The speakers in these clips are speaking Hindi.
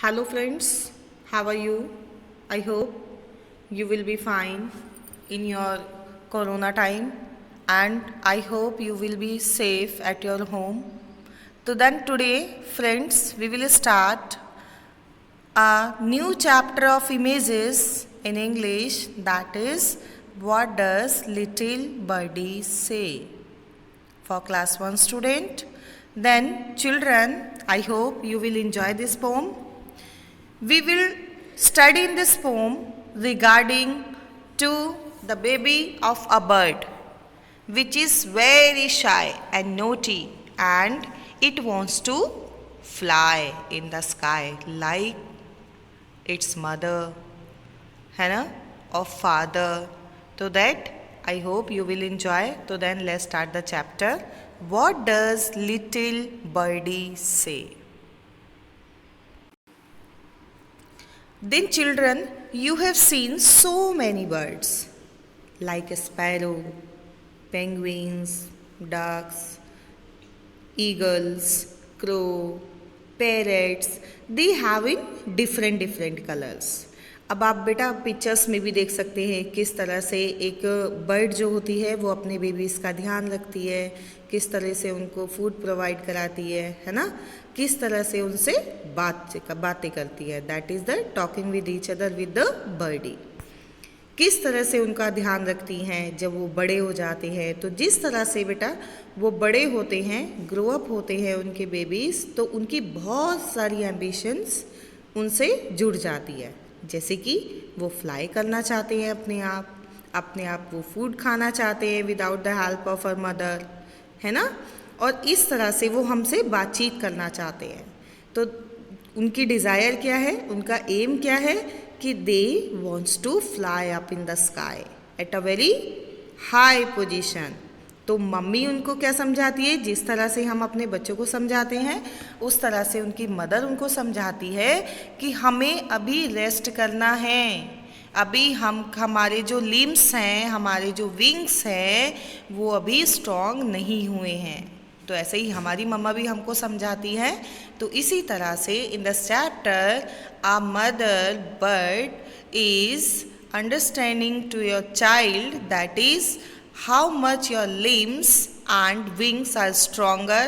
Hello friends, how are you? I hope you will be fine in your corona time and I hope you will be safe at your home. So then today friends we will start a new chapter of images in English, that is what does little birdie say, for class 1 student. Then children, I hope you will enjoy this poem. We will study in this poem regarding to the baby of a bird which is very shy and naughty and it wants to fly in the sky like its mother, है ना, or father. So that I hope you will enjoy. So then let's start the chapter. What does little birdie say? Then children, you have seen so many birds like a sparrow, penguins, ducks, eagles, crow, parrots. They have in different colors. अब आप बेटा पिक्चर्स में भी देख सकते हैं किस तरह से एक बर्ड जो होती है वो अपने बेबीज का ध्यान रखती है, किस तरह से उनको फूड प्रोवाइड कराती है ना, किस तरह से उनसे बातें करती है. That is the talking with each other with the birdie. किस तरह से उनका ध्यान रखती हैं जब वो बड़े हो जाते हैं. तो जिस तरह से बेटा वो बड़े होते हैं, ग्रो अप होते हैं उनके बेबीज़, तो उनकी बहुत सारी एम्बिशंस उनसे जुड़ जाती है. जैसे कि वो फ्लाई करना चाहते हैं अपने आप वो फूड खाना चाहते हैं without the help of or mother, है ना, और इस तरह से वो हमसे बातचीत करना चाहते हैं. तो उनकी डिज़ायर क्या है, उनका एम क्या है कि they wants to fly up in the sky at a very high position. तो मम्मी उनको क्या समझाती है, जिस तरह से हम अपने बच्चों को समझाते हैं उस तरह से उनकी मदर उनको समझाती है कि हमें अभी रेस्ट करना है, अभी हमारे जो लिम्स हैं, हमारे जो विंग्स हैं वो अभी स्ट्रॉन्ग नहीं हुए हैं. तो ऐसे ही हमारी मम्मा भी हमको समझाती है. तो इसी तरह से in the chapter a mother bird is understanding to your child that is how much your limbs and wings are stronger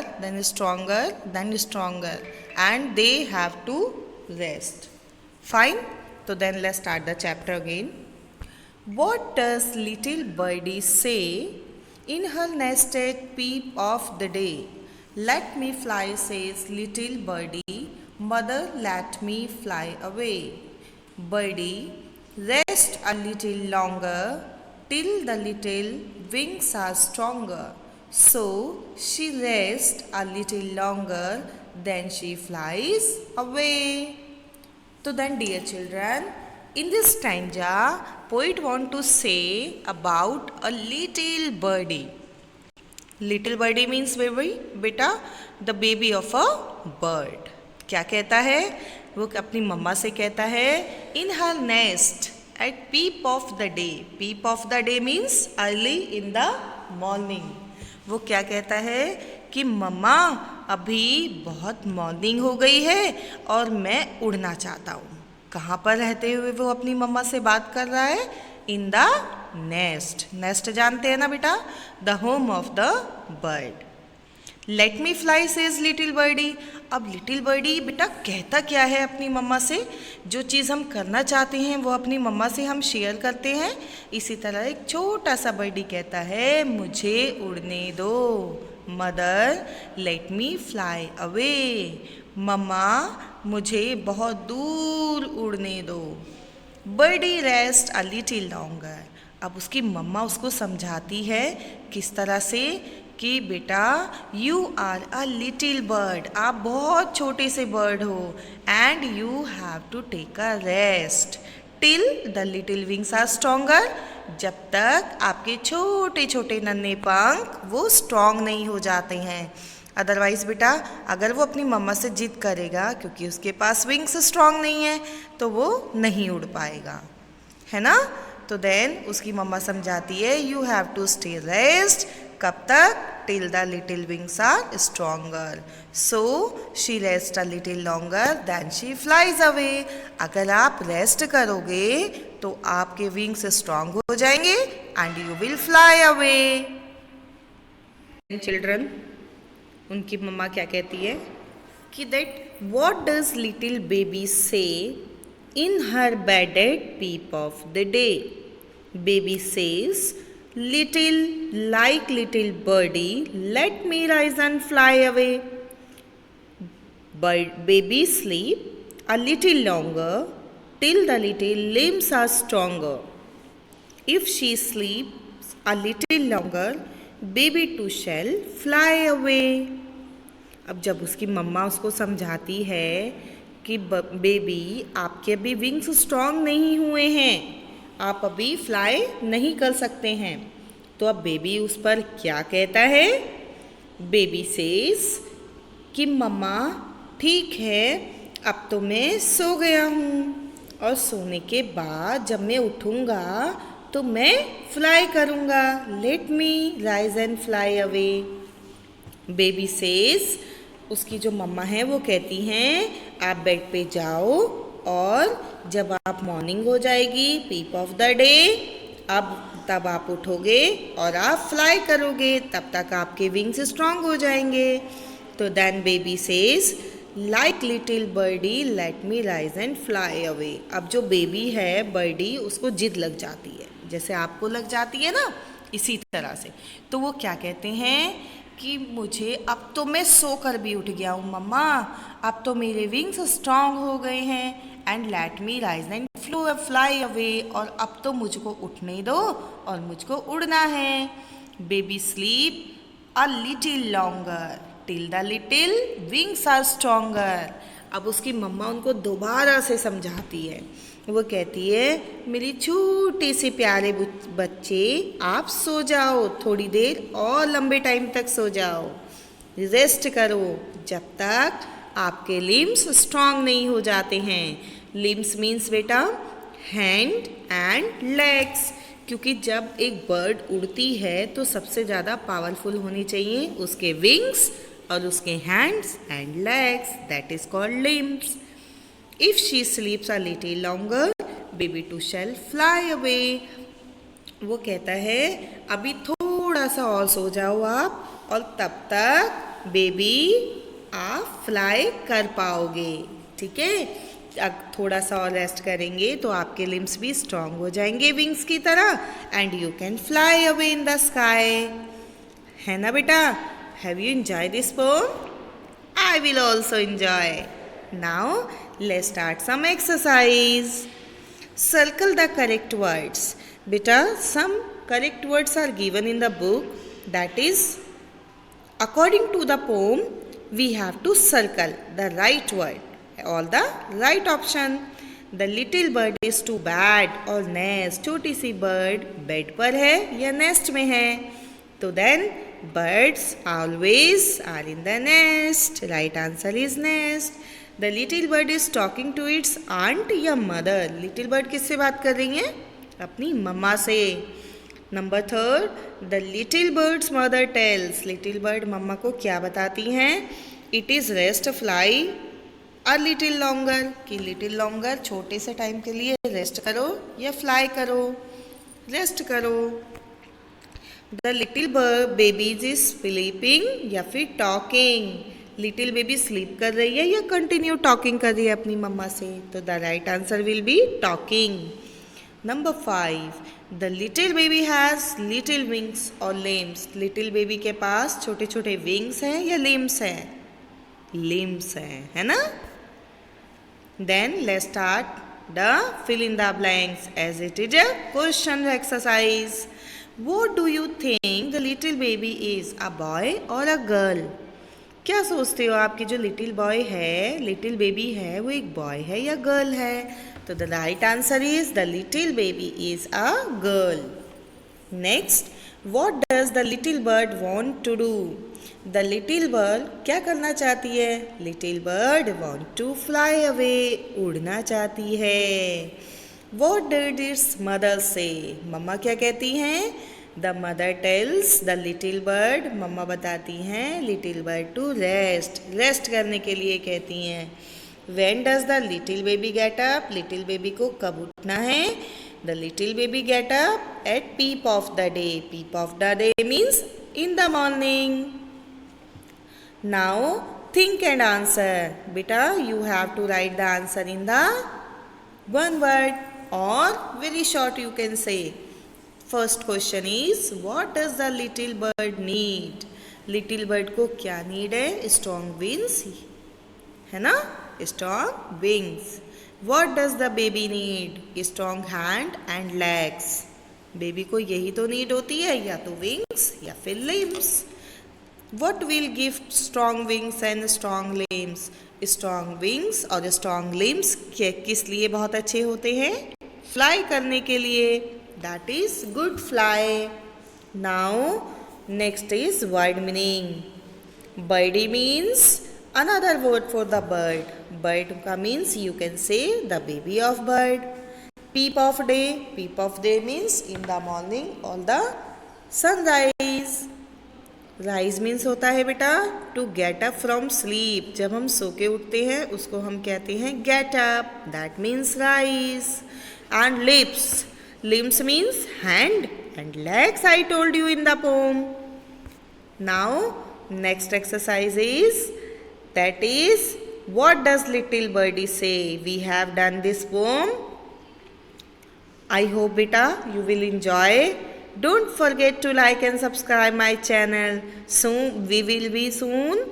and they have to rest. Fine. So then let's start the chapter again. What does little birdie say in her nested peep of the day? Let me fly, says little birdie, mother let me fly away. Birdie, rest a little longer till the little wings are stronger. So she rests a little longer, then she flies away. So then dear children, in this stanza, poet want to say about a little birdie. Little birdie means baby, बेटा the baby of a bird. क्या कहता है, वो अपनी मम्मा से कहता है in her nest at peep of the day. Peep of the day means early in the morning. वो क्या कहता है कि मम्मा अभी बहुत मॉर्निंग हो गई है और मैं उड़ना चाहता हूँ. कहाँ पर रहते हुए वो अपनी मम्मा से बात कर रहा है, इन द नेस्ट. नेस्ट जानते हैं ना बेटा, the home of the bird. Let me fly says little birdie. अब लिटिल बर्डी बेटा कहता क्या है अपनी मम्मा से, जो चीज़ हम करना चाहते हैं वो अपनी मम्मा से हम शेयर करते हैं. इसी तरह एक छोटा सा बर्डी कहता है मुझे उड़ने दो, mother let me fly away, mama मुझे बहुत दूर उड़ने दो. Birdie rest a little longer. अब उसकी मम्मा उसको समझाती है किस तरह से कि बेटा you are a little bird, आप बहुत छोटे से बर्ड हो, and you have to take a rest till the little wings are stronger. जब तक आपके छोटे छोटे नन्हे पंख वो स्ट्रॉन्ग नहीं हो जाते हैं. अदरवाइज़ बेटा अगर वो अपनी मम्मा से जिद करेगा क्योंकि उसके पास विंग्स स्ट्रॉन्ग नहीं है तो वो नहीं उड़ पाएगा, है ना. तो देन उसकी मम्मा समझाती है you have to stay rest. कब तक, till the little wings are stronger. So she rests a little longer, then she flies away. अगर आप रेस्ट करोगे तो आपके विंग्स स्ट्रॉन्ग हो जाएंगे and you will fly away. Children, उनकी मम्मा क्या कहती है कि that what does little baby से in her bed at peep of the day. Baby says, little like little birdie, let me rise and fly away. But baby sleep a little longer till the little limbs are stronger. If she sleeps a little longer, baby too shall fly away. अब जब उसकी मम्मा उसको समझाती है कि बेबी आपके अभी विंग्स स्ट्रॉन्ग नहीं हुए हैं, आप अभी फ्लाई नहीं कर सकते हैं, तो अब बेबी उस पर क्या कहता है. बेबी सेज कि मम्मा ठीक है, अब तो मैं सो गया हूँ और सोने के बाद जब मैं उठूँगा तो मैं फ्लाई करूँगा. Late me rise and fly away. Baby says, उसकी जो मम्मा है वो कहती हैं आप बेड पे जाओ और जब आप मॉर्निंग हो जाएगी पीप ऑफ द डे, अब तब आप उठोगे और आप फ्लाई करोगे, तब तक आपके विंग्स स्ट्रॉन्ग हो जाएंगे. तो then baby says like little birdie let me rise and fly away. अब जो बेबी है बर्डी, उसको जिद लग जाती है, जैसे आपको लग जाती है ना, इसी तरह से. तो वो क्या कहते हैं कि मुझे अब तो मैं सो कर भी उठ गया हूँ मम्मा, अब तो मेरे विंग्स स्ट्रॉन्ग हो गए हैं and let me rise and fly away, और अब तो मुझको उठने दो और मुझको उड़ना है. Baby sleep a little longer till the little wings are stronger. अब उसकी मम्मा उनको दोबारा से समझाती है. वो कहती है मेरी छोटे से प्यारे बच्चे, आप सो जाओ थोड़ी देर और लंबे टाइम तक सो जाओ, रेस्ट करो जब तक आपके लिम्स स्ट्रॉन्ग नहीं हो जाते हैं. लिम्स मीन्स बेटा हैंड एंड लेग्स, क्योंकि जब एक बर्ड उड़ती है तो सबसे ज़्यादा पावरफुल होनी चाहिए उसके विंग्स और उसके hands and legs, that is called limbs. If she sleeps a little longer, baby too shall fly away. वो कहता है अभी थोड़ा सा और सो जाओ आप और तब तक बेबी आप फ्लाई कर पाओगे. ठीक है, अब थोड़ा सा और रेस्ट करेंगे तो आपके लिम्स भी स्ट्रॉन्ग हो जाएंगे विंग्स की तरह and you can fly away in the sky. है ना बेटा? Have you enjoy this pome? I will also enjoy. Now let's start some exercise. Circle the correct words. Beta, some correct words are given in the book. That is, according to the poem, we have to circle the right word, all the right option. The little bird is too bad or nest. छोटी सी bird bed पर है या nest में है. तो then birds always are in the nest. Right answer is nest. The little bird is talking to its aunt या mother. Little bird किससे बात कर रही है? अपनी मम्मा से. Number 3, the little bird's mother tells. Little bird मम्मा को क्या बताती हैं? It is rest fly a little longer. कि little longer छोटे से टाइम के लिए रेस्ट करो या फ्लाई करो. रेस्ट करो. The little bird baby is sleeping या फिर talking. लिटिल बेबी स्लीप कर रही है या कंटिन्यू टॉकिंग कर रही है अपनी मम्मा से? तो the right answer will be talking. Number 5, the little baby has little wings और लिम्स. लिटिल बेबी के पास छोटे छोटे विंग्स हैं या लिम्स हैं? लिम्स हैं, है ना? Then let's start the fill in the blanks as it is a question exercise. What do you think the little baby is, a boy और अ गर्ल? क्या सोचते हो आपकी जो लिटिल बॉय है, लिटिल बेबी है, वो एक बॉय है या गर्ल है? तो the right answer is the little baby is a girl. Next, what does the little bird want to do? The little bird क्या करना चाहती है? Little bird want to fly away, उड़ना चाहती है. व्हाट डिड इट्स मदर से? मम्मा क्या कहती हैं? The mother tells the little bird, mama बताती हैं little bird to rest, rest करने के लिए कहती हैं। When does the little baby get up? Little baby को कब उठना है? The little baby get up at peep of the day. Peep of the day means in the morning. Now think and answer. बेटा you have to write the answer in the one word or very short you can say. First question is what does the little bird need? Little bird को क्या need है? Strong wings है ना, strong wings. What does the baby need? Strong hand and legs. Baby को यही तो नीड होती है, या तो wings या फिर limbs. What will give strong wings and strong limbs? Strong wings और strong limbs किस लिए बहुत अच्छे होते हैं? Fly करने के लिए. That is good fly. Now next is word meaning. Birdie means another word for the bird. Bird का means you can say the baby of bird. Peep of day. Peep of day means in the morning or the sunrise. Rise means होता है बेटा to get up from sleep. जब हम सो के उठते हैं उसको हम कहते हैं get up. That means rise. And lips. Limbs means hand and legs I told you in the poem. Now next exercise is, that is what does little birdie say? We have done this poem. I hope beta you will enjoy. Don't forget to like and subscribe my channel. Soon we will be soon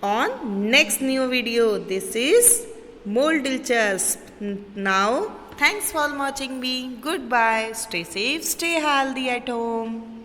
on next new video. This is more Dilchasp. Now thanks for watching me. Goodbye. Stay safe, stay healthy at home.